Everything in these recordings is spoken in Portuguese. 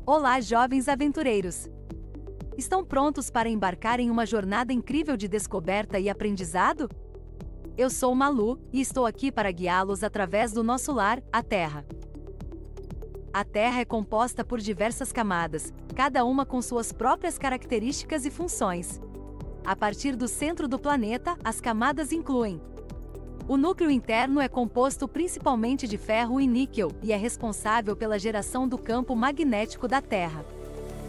Olá, jovens aventureiros! Estão prontos para embarcar em uma jornada incrível de descoberta e aprendizado? Eu sou Malu, e estou aqui para guiá-los através do nosso lar, a Terra. A Terra é composta por diversas camadas, cada uma com suas próprias características e funções. A partir do centro do planeta, as camadas incluem: o núcleo interno é composto principalmente de ferro e níquel e é responsável pela geração do campo magnético da Terra.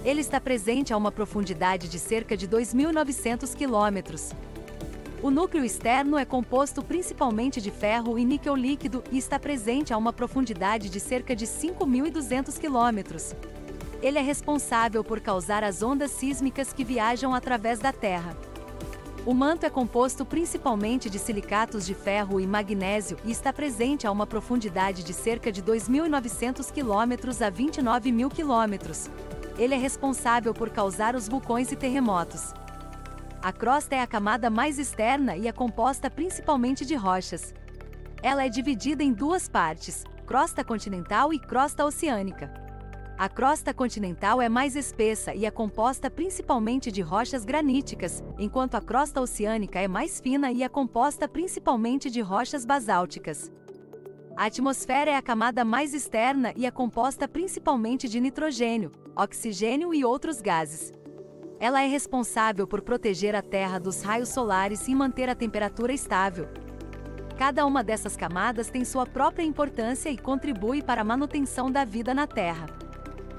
Ele está presente a uma profundidade de cerca de 2.900 quilômetros. O núcleo externo é composto principalmente de ferro e níquel líquido e está presente a uma profundidade de cerca de 5.200 quilômetros. Ele é responsável por causar as ondas sísmicas que viajam através da Terra. O manto é composto principalmente de silicatos de ferro e magnésio e está presente a uma profundidade de cerca de 2.900 km a 29.000 km. Ele é responsável por causar os vulcões e terremotos. A crosta é a camada mais externa e é composta principalmente de rochas. Ela é dividida em duas partes, crosta continental e crosta oceânica. A crosta continental é mais espessa e é composta principalmente de rochas graníticas, enquanto a crosta oceânica é mais fina e é composta principalmente de rochas basálticas. A atmosfera é a camada mais externa e é composta principalmente de nitrogênio, oxigênio e outros gases. Ela é responsável por proteger a Terra dos raios solares e manter a temperatura estável. Cada uma dessas camadas tem sua própria importância e contribui para a manutenção da vida na Terra.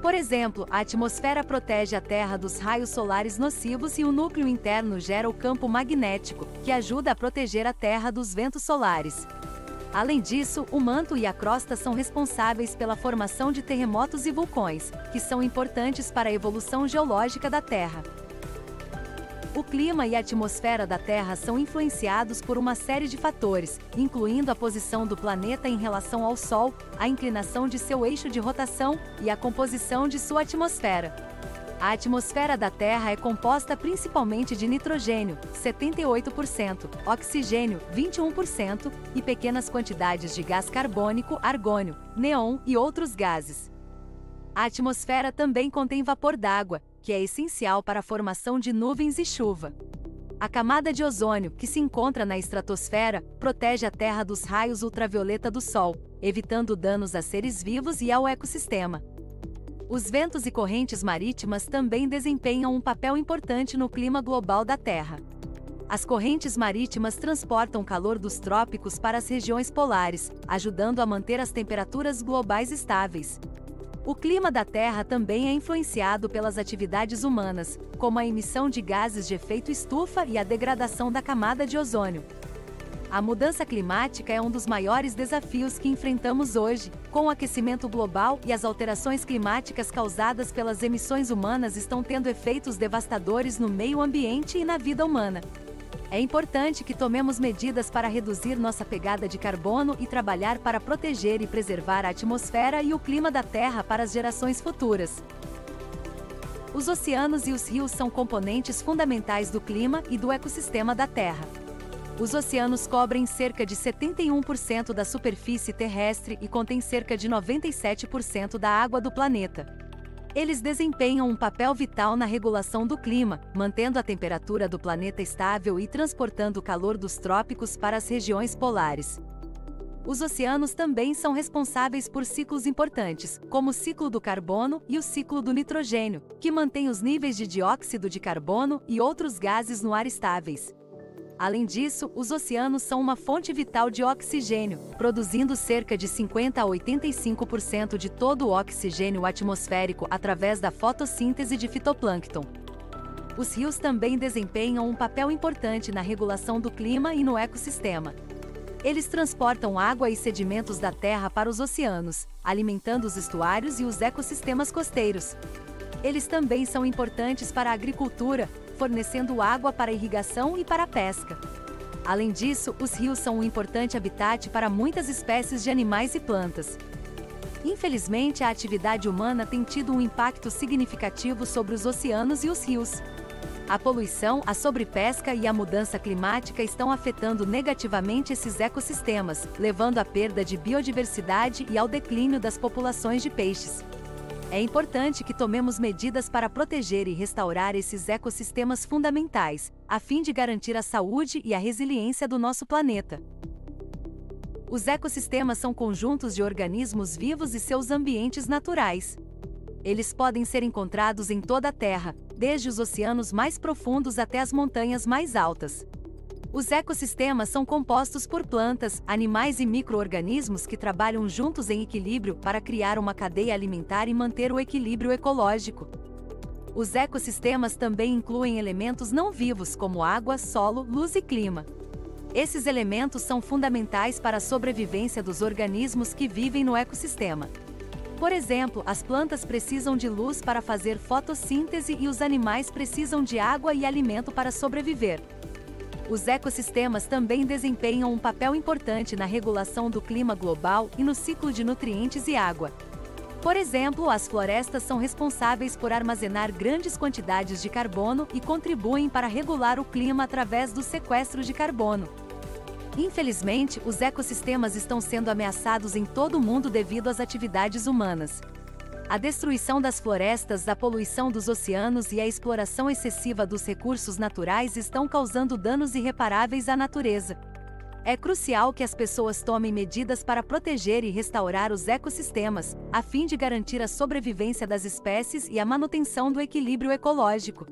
Por exemplo, a atmosfera protege a Terra dos raios solares nocivos e o núcleo interno gera o campo magnético, que ajuda a proteger a Terra dos ventos solares. Além disso, o manto e a crosta são responsáveis pela formação de terremotos e vulcões, que são importantes para a evolução geológica da Terra. O clima e a atmosfera da Terra são influenciados por uma série de fatores, incluindo a posição do planeta em relação ao Sol, a inclinação de seu eixo de rotação e a composição de sua atmosfera. A atmosfera da Terra é composta principalmente de nitrogênio, 78%, oxigênio, 21% e pequenas quantidades de gás carbônico, argônio, neon e outros gases. A atmosfera também contém vapor d'água, que é essencial para a formação de nuvens e chuva. A camada de ozônio, que se encontra na estratosfera, protege a Terra dos raios ultravioleta do Sol, evitando danos a seres vivos e ao ecossistema. Os ventos e correntes marítimas também desempenham um papel importante no clima global da Terra. As correntes marítimas transportam calor dos trópicos para as regiões polares, ajudando a manter as temperaturas globais estáveis. O clima da Terra também é influenciado pelas atividades humanas, como a emissão de gases de efeito estufa e a degradação da camada de ozônio. A mudança climática é um dos maiores desafios que enfrentamos hoje, com o aquecimento global e as alterações climáticas causadas pelas emissões humanas estão tendo efeitos devastadores no meio ambiente e na vida humana. É importante que tomemos medidas para reduzir nossa pegada de carbono e trabalhar para proteger e preservar a atmosfera e o clima da Terra para as gerações futuras. Os oceanos e os rios são componentes fundamentais do clima e do ecossistema da Terra. Os oceanos cobrem cerca de 71% da superfície terrestre e contêm cerca de 97% da água do planeta. Eles desempenham um papel vital na regulação do clima, mantendo a temperatura do planeta estável e transportando o calor dos trópicos para as regiões polares. Os oceanos também são responsáveis por ciclos importantes, como o ciclo do carbono e o ciclo do nitrogênio, que mantém os níveis de dióxido de carbono e outros gases no ar estáveis. Além disso, os oceanos são uma fonte vital de oxigênio, produzindo cerca de 50 a 85% de todo o oxigênio atmosférico através da fotossíntese de fitoplâncton. Os rios também desempenham um papel importante na regulação do clima e no ecossistema. Eles transportam água e sedimentos da terra para os oceanos, alimentando os estuários e os ecossistemas costeiros. Eles também são importantes para a agricultura, fornecendo água para a irrigação e para a pesca. Além disso, os rios são um importante habitat para muitas espécies de animais e plantas. Infelizmente, a atividade humana tem tido um impacto significativo sobre os oceanos e os rios. A poluição, a sobrepesca e a mudança climática estão afetando negativamente esses ecossistemas, levando à perda de biodiversidade e ao declínio das populações de peixes. É importante que tomemos medidas para proteger e restaurar esses ecossistemas fundamentais, a fim de garantir a saúde e a resiliência do nosso planeta. Os ecossistemas são conjuntos de organismos vivos e seus ambientes naturais. Eles podem ser encontrados em toda a Terra, desde os oceanos mais profundos até as montanhas mais altas. Os ecossistemas são compostos por plantas, animais e micro-organismos que trabalham juntos em equilíbrio para criar uma cadeia alimentar e manter o equilíbrio ecológico. Os ecossistemas também incluem elementos não vivos como água, solo, luz e clima. Esses elementos são fundamentais para a sobrevivência dos organismos que vivem no ecossistema. Por exemplo, as plantas precisam de luz para fazer fotossíntese e os animais precisam de água e alimento para sobreviver. Os ecossistemas também desempenham um papel importante na regulação do clima global e no ciclo de nutrientes e água. Por exemplo, as florestas são responsáveis por armazenar grandes quantidades de carbono e contribuem para regular o clima através do sequestro de carbono. Infelizmente, os ecossistemas estão sendo ameaçados em todo o mundo devido às atividades humanas. A destruição das florestas, a poluição dos oceanos e a exploração excessiva dos recursos naturais estão causando danos irreparáveis à natureza. É crucial que as pessoas tomem medidas para proteger e restaurar os ecossistemas, a fim de garantir a sobrevivência das espécies e a manutenção do equilíbrio ecológico.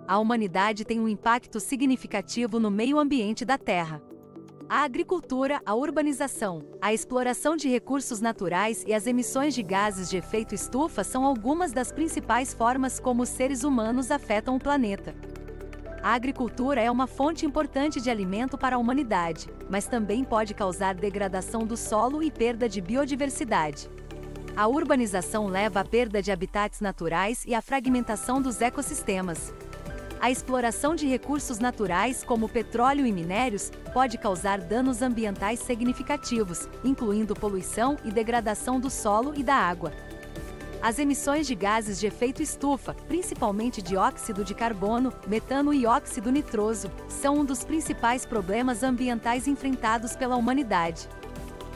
A humanidade tem um impacto significativo no meio ambiente da Terra. A agricultura, a urbanização, a exploração de recursos naturais e as emissões de gases de efeito estufa são algumas das principais formas como os seres humanos afetam o planeta. A agricultura é uma fonte importante de alimento para a humanidade, mas também pode causar degradação do solo e perda de biodiversidade. A urbanização leva à perda de habitats naturais e à fragmentação dos ecossistemas. A exploração de recursos naturais, como petróleo e minérios, pode causar danos ambientais significativos, incluindo poluição e degradação do solo e da água. As emissões de gases de efeito estufa, principalmente dióxido de carbono, metano e óxido nitroso, são um dos principais problemas ambientais enfrentados pela humanidade.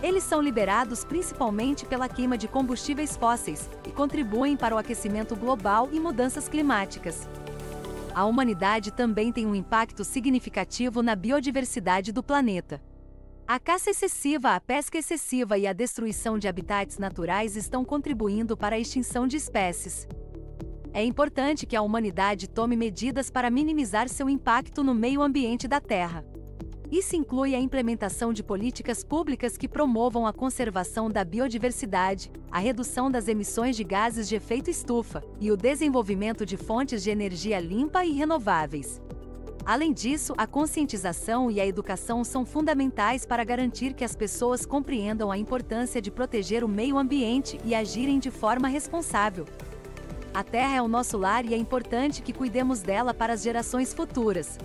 Eles são liberados principalmente pela queima de combustíveis fósseis e contribuem para o aquecimento global e mudanças climáticas. A humanidade também tem um impacto significativo na biodiversidade do planeta. A caça excessiva, a pesca excessiva e a destruição de habitats naturais estão contribuindo para a extinção de espécies. É importante que a humanidade tome medidas para minimizar seu impacto no meio ambiente da Terra. Isso inclui a implementação de políticas públicas que promovam a conservação da biodiversidade, a redução das emissões de gases de efeito estufa e o desenvolvimento de fontes de energia limpa e renováveis. Além disso, a conscientização e a educação são fundamentais para garantir que as pessoas compreendam a importância de proteger o meio ambiente e agirem de forma responsável. A Terra é o nosso lar e é importante que cuidemos dela para as gerações futuras.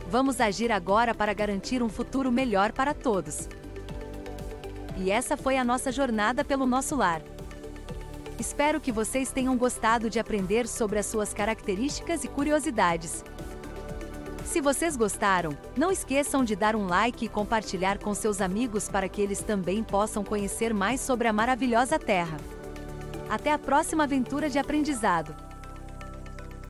Vamos agir agora para garantir um futuro melhor para todos. E essa foi a nossa jornada pelo nosso lar. Espero que vocês tenham gostado de aprender sobre as suas características e curiosidades. Se vocês gostaram, não esqueçam de dar um like e compartilhar com seus amigos para que eles também possam conhecer mais sobre a maravilhosa Terra. Até a próxima aventura de aprendizado!